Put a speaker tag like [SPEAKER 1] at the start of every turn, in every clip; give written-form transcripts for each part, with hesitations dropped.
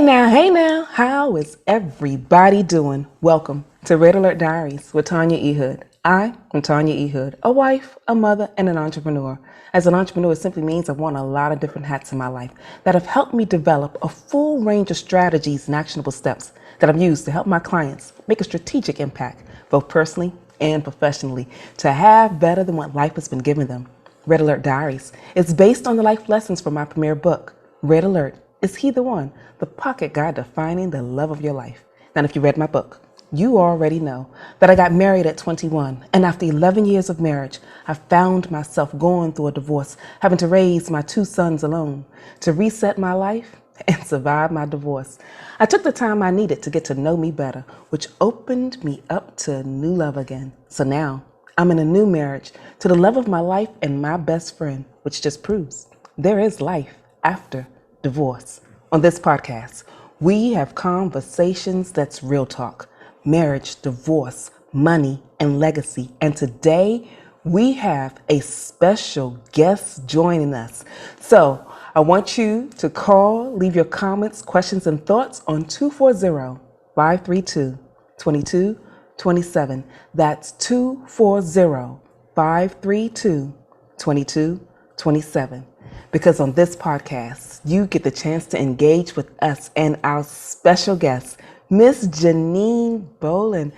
[SPEAKER 1] Hey now, how is everybody doing? Welcome to Alert Diaries with Tanya E. Hood. I am Tanya E. Hood, a wife, a mother, and an entrepreneur. As an entrepreneur, it simply means I've worn a lot of different hats in my life that have helped me develop a full range of strategies and actionable steps that I've used to help my clients make a strategic impact, both personally and professionally, to have better than what life has been giving them. Red Alert Diaries is based on the life lessons from my premier book, Red Alert, Is He the One? The Pocket Guide to Finding the Love of Your Life. Now, if you read my book, you already know that I got married at 21, and after 11 years of marriage, I found myself going through a divorce, having to raise my 2 sons alone. To reset my life and survive my divorce, I took the time I needed to get to know me better, which opened me up to new love again. So now, I'm in a new marriage to the love of my life and my best friend, which just proves there is life after divorce. On this podcast, we have conversations that's real talk, marriage, divorce, money, and legacy. And today we have a special guest joining us. So I want you to call, leave your comments, questions, and thoughts on 240-532-2227. That's 240-532-2227. Because on this podcast, you get the chance to engage with us and our special guest, Miss Janine Bolon.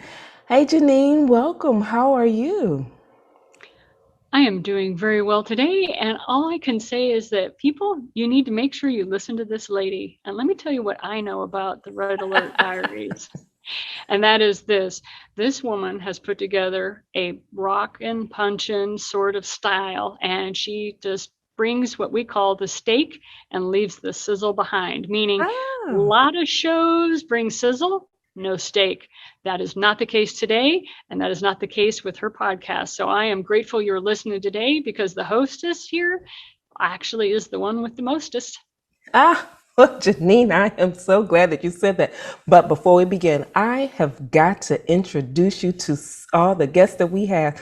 [SPEAKER 1] Hey, Janine, welcome. How are you?
[SPEAKER 2] I am doing very well today, and all I can say is that people, you need to make sure you listen to this lady. And let me tell you what I know about the Red Alert Diaries. And that is this. This woman has put together a rock and punchin' sort of style, and she just brings what we call the steak and leaves the sizzle behind, meaning a
[SPEAKER 1] Ah.
[SPEAKER 2] lot of shows bring sizzle, no steak. That is not the case today, and that is not the case with her podcast. So I am grateful you're listening today because the hostess here actually is the one with the mostest.
[SPEAKER 1] Well, Janine, I am so glad that you said that. But before we begin, I have got to introduce you to all the guests that we have.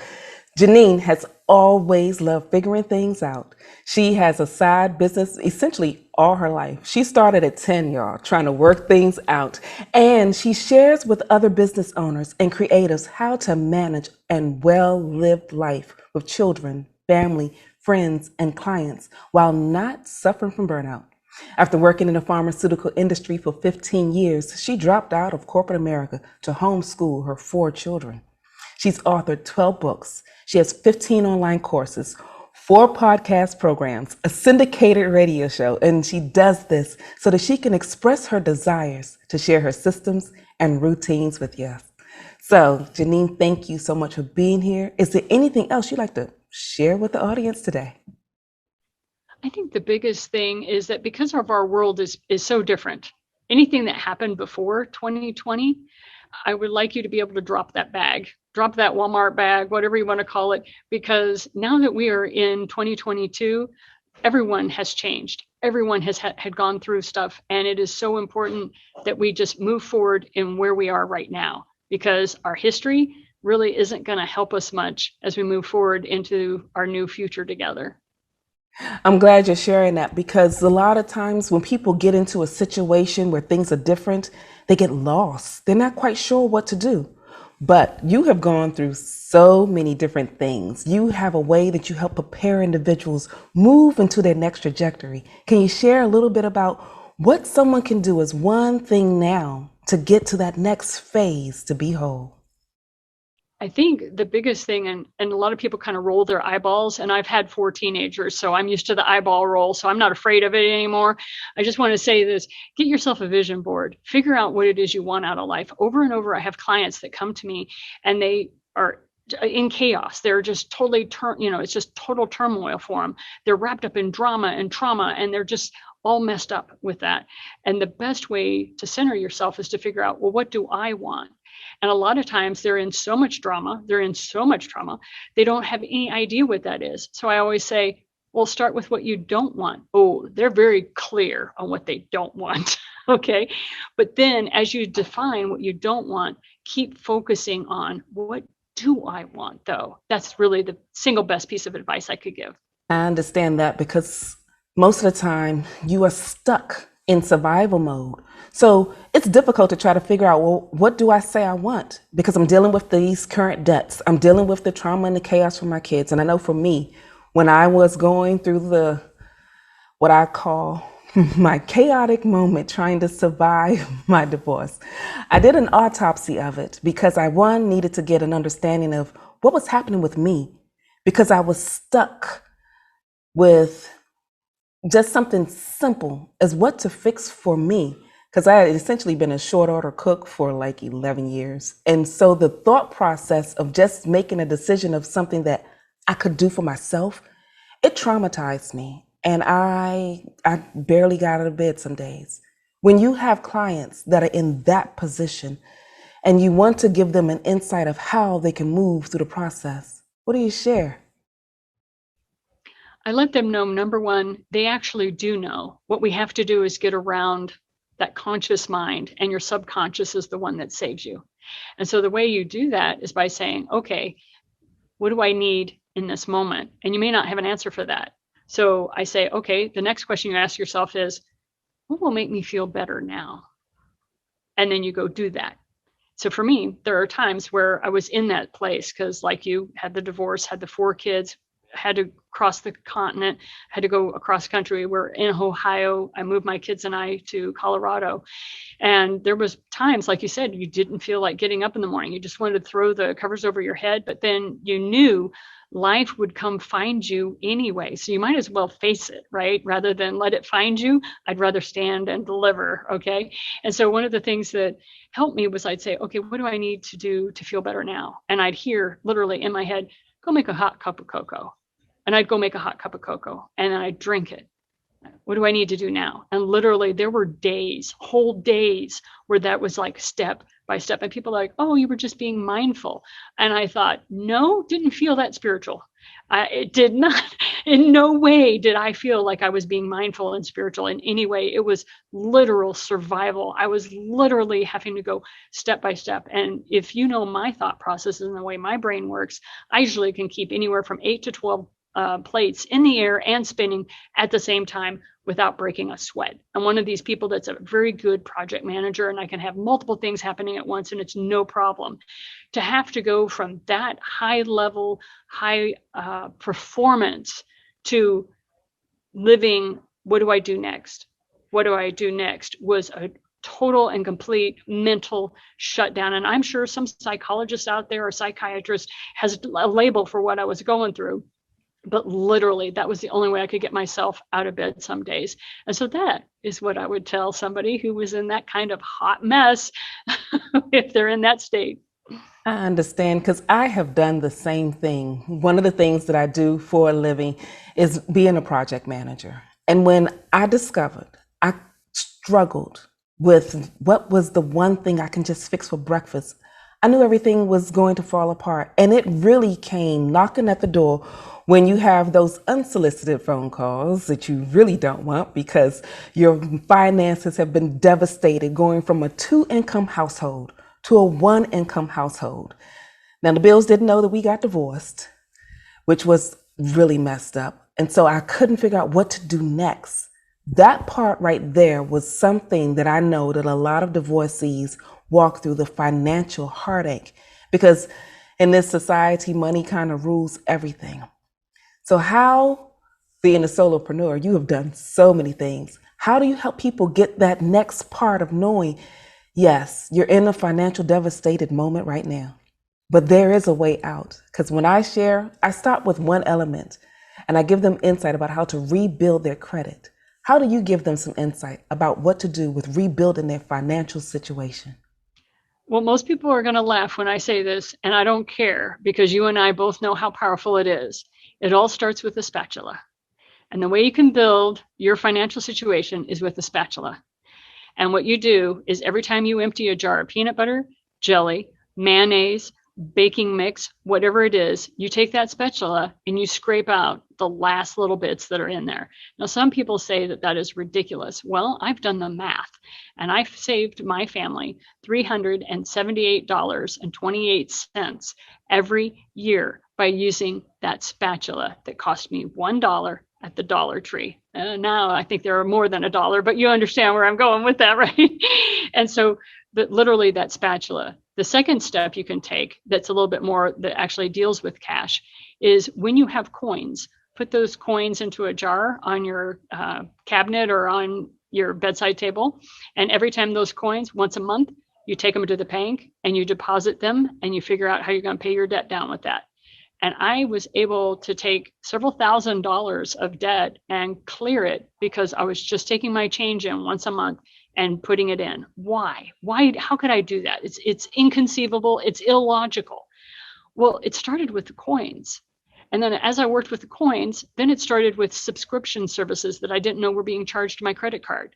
[SPEAKER 1] Janine has always loved figuring things out. She has a side business essentially all her life. She started at 10, y'all, trying to work things out. And she shares with other business owners and creatives how to manage and well-lived life with children, family, friends, and clients while not suffering from burnout. After working in the pharmaceutical industry for 15 years, she dropped out of corporate America to homeschool her 4 children. She's authored 12 books. She has 15 online courses, 4 podcast programs, a syndicated radio show, and she does this so that she can express her desires to share her systems and routines with you. So, Janine, thank you so much for being here. Is there anything else you'd like to share with the audience today?
[SPEAKER 2] I think the biggest thing is that because of our world is so different, anything that happened before 2020, I would like you to be able to drop that bag, drop that Walmart bag, whatever you want to call it, because now that we are in 2022, everyone has changed. Everyone has had gone through stuff, and it is so important that we just move forward in where we are right now, because our history really isn't going to help us much as we move forward into our new future together.
[SPEAKER 1] I'm glad you're sharing that because a lot of times when people get into a situation where things are different, they get lost. They're not quite sure what to do. But you have gone through so many different things. You have a way that you help prepare individuals move into their next trajectory. Can you share a little bit about what someone can do as one thing now to get to that next phase to be whole?
[SPEAKER 2] I think the biggest thing, and a lot of people kind of roll their eyeballs, and I've had 4 teenagers, so I'm used to the eyeball roll, so I'm not afraid of it anymore. I just want to say this: get yourself a vision board, figure out what it is you want out of life. Over and over, I have clients that come to me and they are in chaos. They're just totally, it's just total turmoil for them. They're wrapped up in drama and trauma, and they're just all messed up with that. And the best way to center yourself is to figure out, well, what do I want? And a lot of times they're in so much drama, they're in so much trauma, they don't have any idea what that is. So I always say, well, start with what you don't want. Oh, they're very clear on what they don't want. Okay. But then as you define what you don't want, keep focusing on what do I want, though? That's really the single best piece of advice I could give.
[SPEAKER 1] I understand that because most of the time you are stuck in survival mode. So it's difficult to try to figure out, well, what do I say I want? Because I'm dealing with these current debts. I'm dealing with the trauma and the chaos for my kids. And I know for me, when I was going through what I call my chaotic moment trying to survive my divorce, I did an autopsy of it because I, one, needed to get an understanding of what was happening with me because I was stuck with just something simple as what to fix for me. Because I had essentially been a short order cook for like 11 years. And so the thought process of just making a decision of something that I could do for myself, it traumatized me. And I barely got out of bed some days. When you have clients that are in that position and you want to give them an insight of how they can move through the process, what do you share?
[SPEAKER 2] I let them know, number one, they actually do know. What we have to do is get around that conscious mind, and your subconscious is the one that saves you. And so the way you do that is by saying, okay, what do I need in this moment? And you may not have an answer for that. So I say, okay, the next question you ask yourself is, what will make me feel better now? And then you go do that. So for me, there are times where I was in that place because, like you, had the divorce, had the 4 kids, had to cross the continent, had to go across country. We're in Ohio. I moved my kids and I to Colorado. And there was times, like you said, you didn't feel like getting up in the morning. You just wanted to throw the covers over your head, but then you knew life would come find you anyway. So you might as well face it, right? Rather than let it find you, I'd rather stand and deliver. Okay. And so one of the things that helped me was I'd say, okay, what do I need to do to feel better now? And I'd hear literally in my head, go make a hot cup of cocoa. And I'd go make a hot cup of cocoa and then I'd drink it. What do I need to do now? And literally there were days, whole days where that was like step by step. And people are like, oh, you were just being mindful. And I thought, no, didn't feel that spiritual. It did not, in no way did I feel like I was being mindful and spiritual in any way. It was literal survival. I was literally having to go step by step. And if you know my thought processes and the way my brain works, I usually can keep anywhere from 8 to 12 plates in the air and spinning at the same time without breaking a sweat. I'm one of these people that's a very good project manager, and I can have multiple things happening at once, and it's no problem. To have to go from that high level, high performance to living, what do I do next? What do I do next? Was a total and complete mental shutdown. And I'm sure some psychologist out there or psychiatrist has a label for what I was going through. But literally, that was the only way I could get myself out of bed some days. And so that is what I would tell somebody who was in that kind of hot mess if they're in that state.
[SPEAKER 1] I understand because I have done the same thing. One of the things that I do for a living is being a project manager. And when I discovered I struggled with what was the one thing I can just fix for breakfast, I knew everything was going to fall apart. And it really came knocking at the door when you have those unsolicited phone calls that you really don't want because your finances have been devastated going from a 2-income household to a 1-income household. Now, the Bills didn't know that we got divorced, which was really messed up. And so I couldn't figure out what to do next. That part right there was something that I know that a lot of divorcees walk through, the financial heartache, because in this society, money kind of rules everything. So how, being a solopreneur, you have done so many things. How do you help people get that next part of knowing, yes, you're in a financial devastated moment right now, but there is a way out? Because when I share, I start with one element and I give them insight about how to rebuild their credit. How do you give them some insight about what to do with rebuilding their financial situation?
[SPEAKER 2] Well, most people are going to laugh when I say this, and I don't care because you and I both know how powerful it is. It all starts with a spatula. And the way you can build your financial situation is with a spatula. And what you do is every time you empty a jar of peanut butter, jelly, mayonnaise, baking mix, whatever it is, you take that spatula and you scrape out the last little bits that are in there. Now, some people say that that is ridiculous. Well, I've done the math and I've saved my family $378.28 every year by using that spatula that cost me $1 at the Dollar Tree. Now I think there are more than $1, but you understand where I'm going with that, right? And so, but literally that spatula. The second step you can take that's a little bit more that actually deals with cash is when you have coins, put those coins into a jar on your cabinet or on your bedside table. And every time those coins, once a month, you take them to the bank and you deposit them and you figure out how you're going to pay your debt down with that. And I was able to take several $1,000s of debt and clear it because I was just taking my change in once a month and putting it in. Why? How could I do that? It's inconceivable. It's illogical. Well, it started with the coins. And then as I worked with the coins, then it started with subscription services that I didn't know were being charged to my credit card.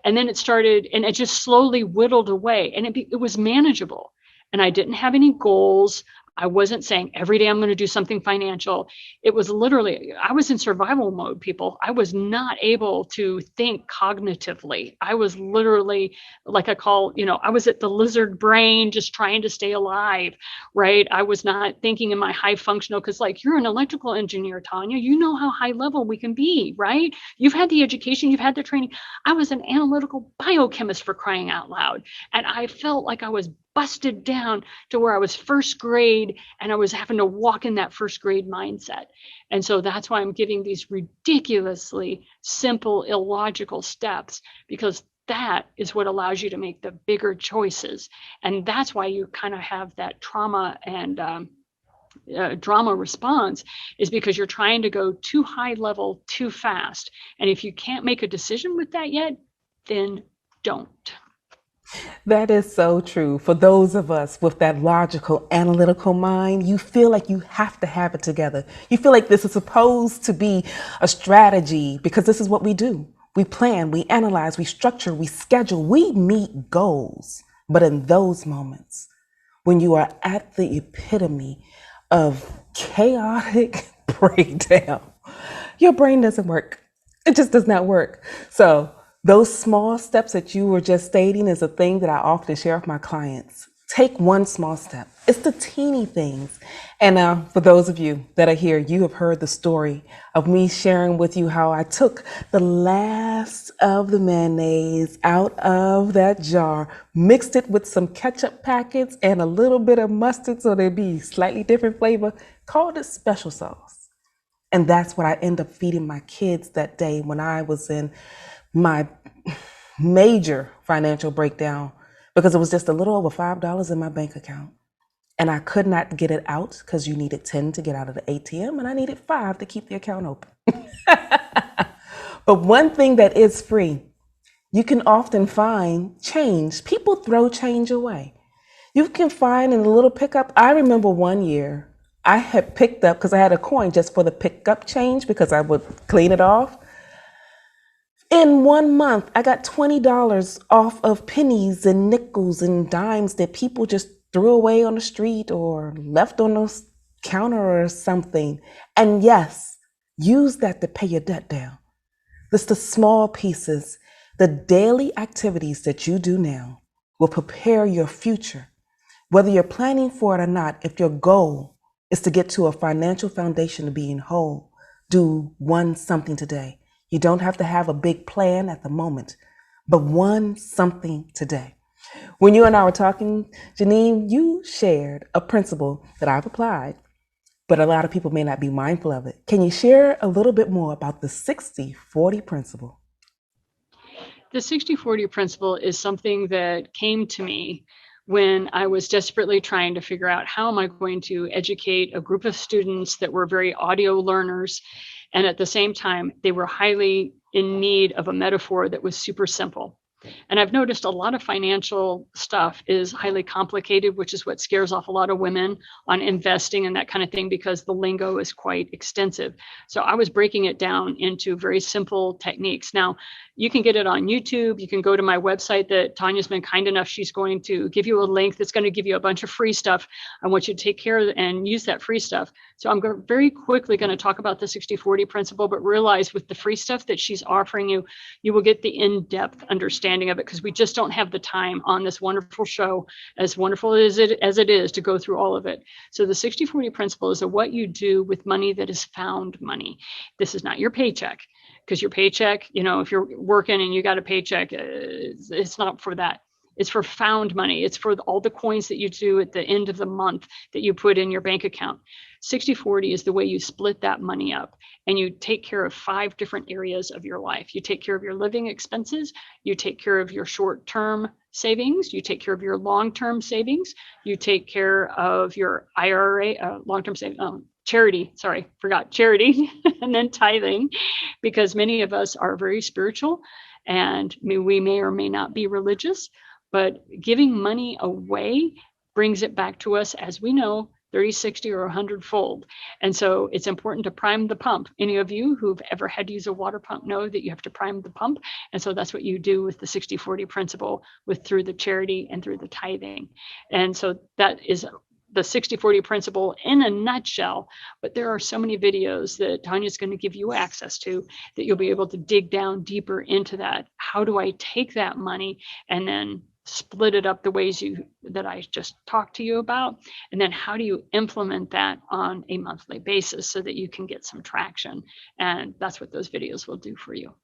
[SPEAKER 2] And then it started, and it just slowly whittled away, and it was manageable. And I didn't have any goals. I wasn't saying every day I'm going to do something financial. It was literally, I was in survival mode, people. I was not able to think cognitively. I was literally, like I call, I was at the lizard brain just trying to stay alive, right? I was not thinking in my high functional, because like you're an electrical engineer, Tanya, you know how high level we can be, right? You've had the education, you've had the training. I was an analytical biochemist, for crying out loud. And I felt like I was busted down to where I was first grade and I was having to walk in that first grade mindset. And so that's why I'm giving these ridiculously simple, illogical steps, because that is what allows you to make the bigger choices. And that's why you kind of have that trauma and drama response, is because you're trying to go too high level too fast. And if you can't make a decision with that yet, then don't.
[SPEAKER 1] That is so true. For those of us with that logical, analytical mind, you feel like you have to have it together. You feel like this is supposed to be a strategy because this is what we do. We plan, we analyze, we structure, we schedule, we meet goals. But in those moments, when you are at the epitome of chaotic breakdown, your brain doesn't work. It just does not work. So those small steps that you were just stating is a thing that I often share with my clients. Take one small step. It's the teeny things. And for those of you that are here, you have heard the story of me sharing with you how I took the last of the mayonnaise out of that jar, mixed it with some ketchup packets and a little bit of mustard so there'd be slightly different flavor, called it special sauce. And that's what I end up feeding my kids that day when I was in my major financial breakdown, because it was just a little over $5 in my bank account. And I could not get it out because you needed 10 to get out of the ATM and I needed 5 to keep the account open. But one thing that is free, you can often find change. People throw change away. You can find in a little pickup. I remember one year I had picked up, because I had a coin just for the pickup change because I would clean it off. In 1 month, I got $20 off of pennies and nickels and dimes that people just threw away on the street or left on the counter or something. And yes, use that to pay your debt down. It's the small pieces, the daily activities that you do now will prepare your future. Whether you're planning for it or not, if your goal is to get to a financial foundation of being whole, do something today. You don't have to have a big plan at the moment, but something today. When you and I were talking, Janine, you shared a principle that I've applied, but a lot of people may not be mindful of it. Can you share a little bit more about the 60-40 principle?
[SPEAKER 2] The 60-40 principle is something that came to me when I was desperately trying to figure out how am I going to educate a group of students that were very audio learners. And at the same time, they were highly in need of a metaphor that was super simple. And I've noticed a lot of financial stuff is highly complicated, which is what scares off a lot of women on investing and that kind of thing, because the lingo is quite extensive. So I was breaking it down into very simple techniques. Now, you can get it on YouTube. You can go to my website that Tanya's been kind enough. She's going to give you a link that's going to give you a bunch of free stuff. I want you to take care of and use that free stuff. So I'm very quickly going to talk about the 60-40 principle, but realize with the free stuff that she's offering you, you will get the in-depth understanding understanding of it because we just don't have the time on this wonderful show, as wonderful as it is, to go through all of it. So the 60-40 principle is what you do with money that is found money. This is not your paycheck, because your paycheck, if you're working and you got a paycheck, it's not for that. It's for found money. It's for all the coins that you do at the end of the month that you put in your bank account. 60-40 is the way you split that money up, and you take care of 5 different areas of your life. You take care of your living expenses. You take care of your short-term savings. You take care of your long-term savings. You take care of your IRA, long-term savings. Charity, and then tithing, because many of us are very spiritual and we may or may not be religious, but giving money away brings it back to us, as we know, 30, 60, or 100-fold. And so it's important to prime the pump. Any of you who've ever had to use a water pump know that you have to prime the pump. And so that's what you do with the 60-40 principle, through the charity and through the tithing. And so that is the 60-40 principle in a nutshell. But there are so many videos that Tanya's going to give you access to that you'll be able to dig down deeper into that. How do I take that money and then split it up the ways that I just talked to you about? And then how do you implement that on a monthly basis so that you can get some traction? And that's what those videos will do for you.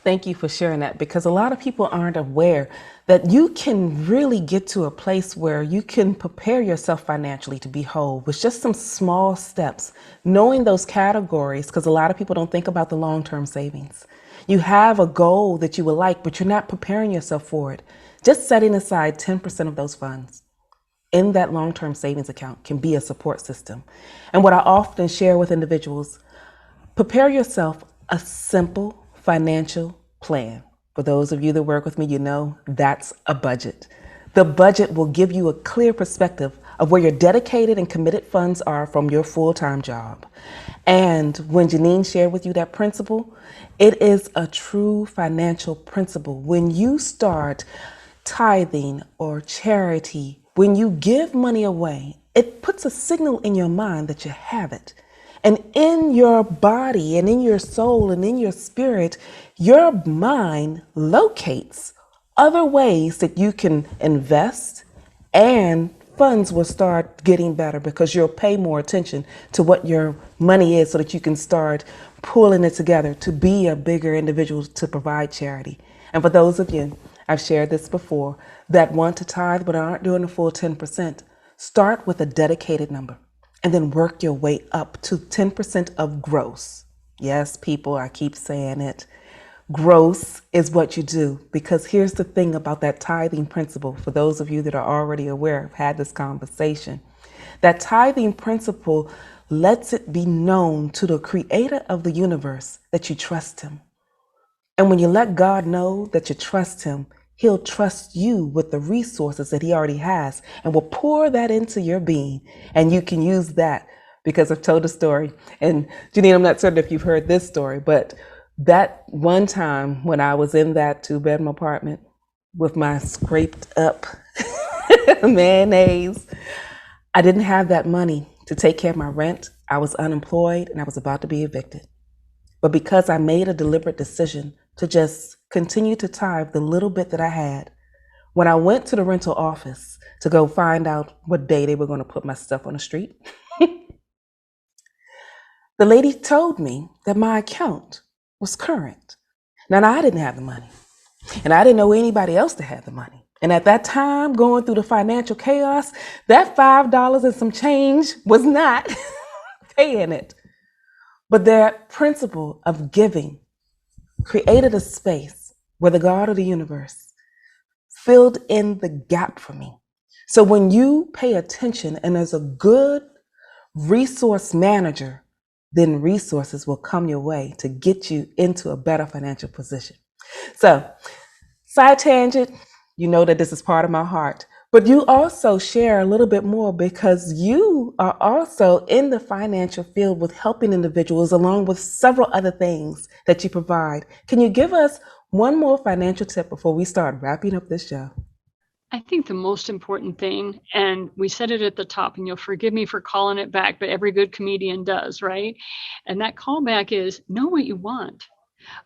[SPEAKER 1] Thank you for sharing that, because a lot of people aren't aware that you can really get to a place where you can prepare yourself financially to be whole with just some small steps, knowing those categories, because a lot of people don't think about the long-term savings. You have a goal that you would like, but you're not preparing yourself for it. Just setting aside 10% of those funds in that long-term savings account can be a support system. And what I often share with individuals, prepare yourself a simple financial plan. For those of you that work with me, you know that's a budget. The budget will give you a clear perspective of where your dedicated and committed funds are from your full-time job. And when Janine shared with you that principle, it is a true financial principle. When you start tithing or charity, when you give money away, it puts a signal in your mind that you have it. And in your body and in your soul and in your spirit, your mind locates other ways that you can invest, and funds will start getting better because you'll pay more attention to what your money is so that you can start pulling it together to be a bigger individual to provide charity. And for those of you, I've shared this before, that want to tithe but aren't doing the full 10%, start with a dedicated number and then work your way up to 10% of gross. Yes, people, I keep saying it. Gross is what you do, because here's the thing about that tithing principle. For those of you that are already aware, I've had this conversation. That tithing principle lets it be known to the creator of the universe that you trust him. And when you let God know that you trust him, he'll trust you with the resources that he already has and will pour that into your being. And you can use that, because I've told a story. And Janine, I'm not certain if you've heard this story, but that one time when I was in that 2-bedroom apartment with my scraped up mayonnaise, I didn't have that money to take care of my rent. I was unemployed and I was about to be evicted. But because I made a deliberate decision to just continue to tithe the little bit that I had, when I went to the rental office to go find out what day they were going to put my stuff on the street, the lady told me that my account was current. Now, I didn't have the money, and I didn't know anybody else that had the money. And at that time, going through the financial chaos, that $5 and some change was not paying it. But that principle of giving created a space where the God of the universe filled in the gap for me. So when you pay attention and as a good resource manager, then resources will come your way to get you into a better financial position. So, side tangent, you know that this is part of my heart, but you also share a little bit more because you are also in the financial field with helping individuals along with several other things that you provide. Can you give us one more financial tip before we start wrapping up this show?
[SPEAKER 2] I think the most important thing, and we said it at the top, and you'll forgive me for calling it back, but every good comedian does, right? And that callback is know what you want.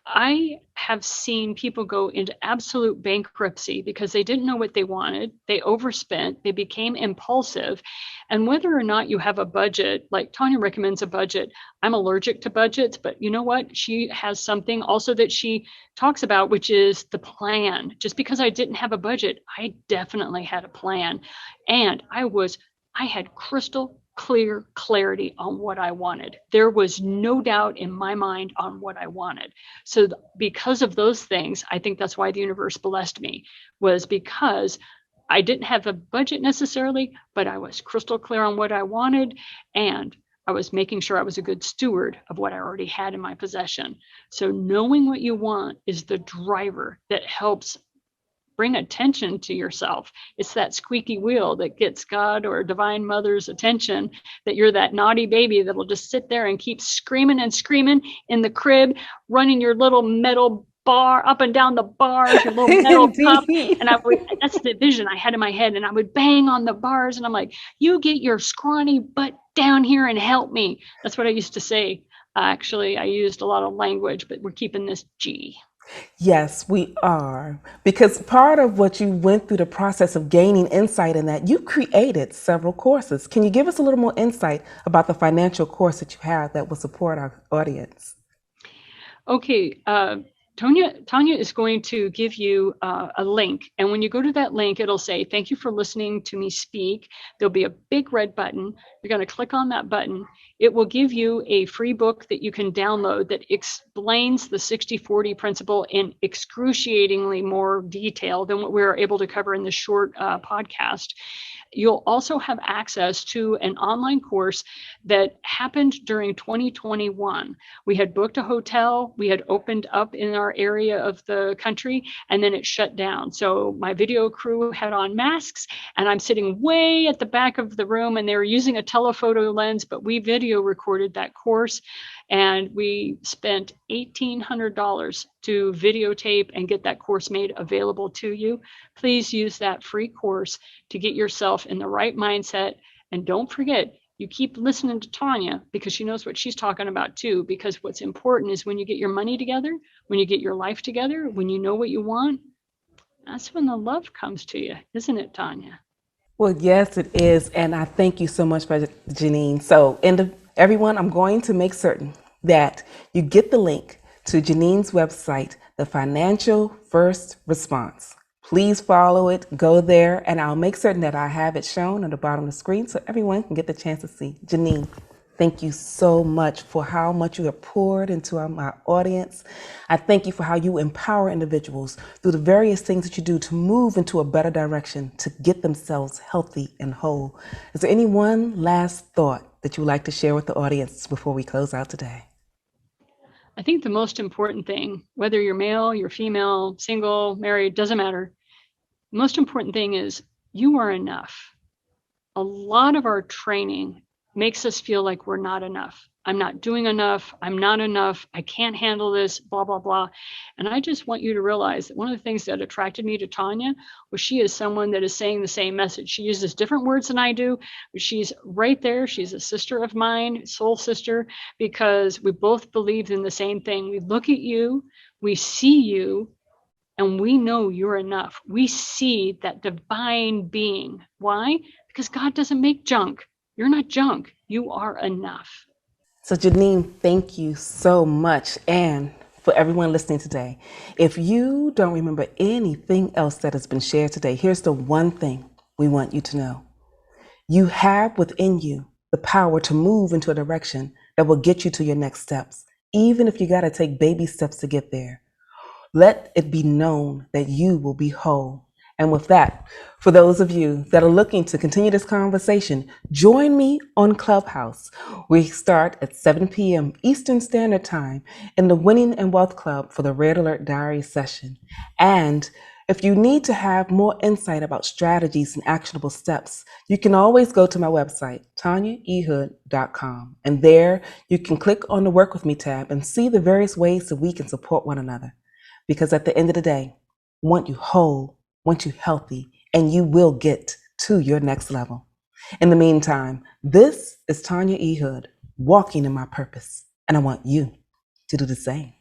[SPEAKER 2] I have seen people go into absolute bankruptcy because they didn't know what they wanted. They overspent, they became impulsive. And whether or not you have a budget, like Tanya recommends a budget, I'm allergic to budgets, but you know what? She has something also that she talks about, which is the plan. Just because I didn't have a budget, I definitely had a plan. And I had crystal clear clarity on what I wanted. There was no doubt in my mind on what I wanted. So because of those things, I think that's why the universe blessed me, was because I didn't have a budget necessarily, but I was crystal clear on what I wanted, and I was making sure I was a good steward of what I already had in my possession. So knowing what you want is the driver that helps bring attention to yourself. It's that squeaky wheel that gets God or Divine Mother's attention, that you're that naughty baby that'll just sit there and keep screaming and screaming in the crib, running your little metal bar up and down the bars, your little metal cup.
[SPEAKER 1] Indeed.
[SPEAKER 2] And that's the vision I had in my head. And I would bang on the bars and I'm like, you get your scrawny butt down here and help me. That's what I used to say. Actually, I used a lot of language, but we're keeping this G.
[SPEAKER 1] Yes, we are. Because part of what you went through the process of gaining insight in that, you created several courses. Can you give us a little more insight about the financial course that you have that will support our audience?
[SPEAKER 2] Okay, Tanya is going to give you a link. And when you go to that link, it'll say, thank you for listening to me speak. There'll be a big red button. You're going to click on that button. It will give you a free book that you can download that explains the 60-40 principle in excruciatingly more detail than what we're able to cover in this short podcast. You'll also have access to an online course that happened during 2021. We had booked a hotel, we had opened up in our area of the country, and then it shut down. So my video crew had on masks, and I'm sitting way at the back of the room, and they were using a telephoto lens, but we video recorded that course. And we spent $1,800 to videotape and get that course made available to you. Please use that free course to get yourself in the right mindset. And don't forget, you keep listening to Tanya because she knows what she's talking about too. Because what's important is when you get your money together, when you get your life together, when you know what you want, that's when the love comes to you, isn't it, Tanya?
[SPEAKER 1] Well, yes, it is. And I thank you so much for Janine. So, everyone, I'm going to make certain that you get the link to Janine's website, The Financial First Response. Please follow it, go there, and I'll make certain that I have it shown on the bottom of the screen so everyone can get the chance to see. Janine, thank you so much for how much you have poured into my audience. I thank you for how you empower individuals through the various things that you do to move into a better direction, to get themselves healthy and whole. Is there any one last thought that you would like to share with the audience before we close out today?
[SPEAKER 2] I think the most important thing, whether you're male, you're female, single, married, doesn't matter. The most important thing is you are enough. A lot of our training makes us feel like we're not enough. I'm not doing enough. I'm not enough. I can't handle this, blah, blah, blah. And I just want you to realize that one of the things that attracted me to Tanya was she is someone that is saying the same message. She uses different words than I do, but she's right there. She's a sister of mine, soul sister, because we both believe in the same thing. We look at you, we see you, and we know you're enough. We see that divine being. Why? Because God doesn't make junk. You're not junk. You are enough.
[SPEAKER 1] So, Janine, thank you so much. And for everyone listening today, if you don't remember anything else that has been shared today, here's the one thing we want you to know. You have within you the power to move into a direction that will get you to your next steps, even if you got to take baby steps to get there. Let it be known that you will be whole. And with that, for those of you that are looking to continue this conversation, join me on Clubhouse. We start at 7 p.m. Eastern Standard Time in the Winning and Wealth Club for the Red Alert Diaries session. And if you need to have more insight about strategies and actionable steps, you can always go to my website, tanyaehood.com. And there you can click on the Work With Me tab and see the various ways that we can support one another. Because at the end of the day, I want you whole, want you healthy, and you will get to your next level. In the meantime, this is Tanya E. Hood, walking in my purpose, and I want you to do the same.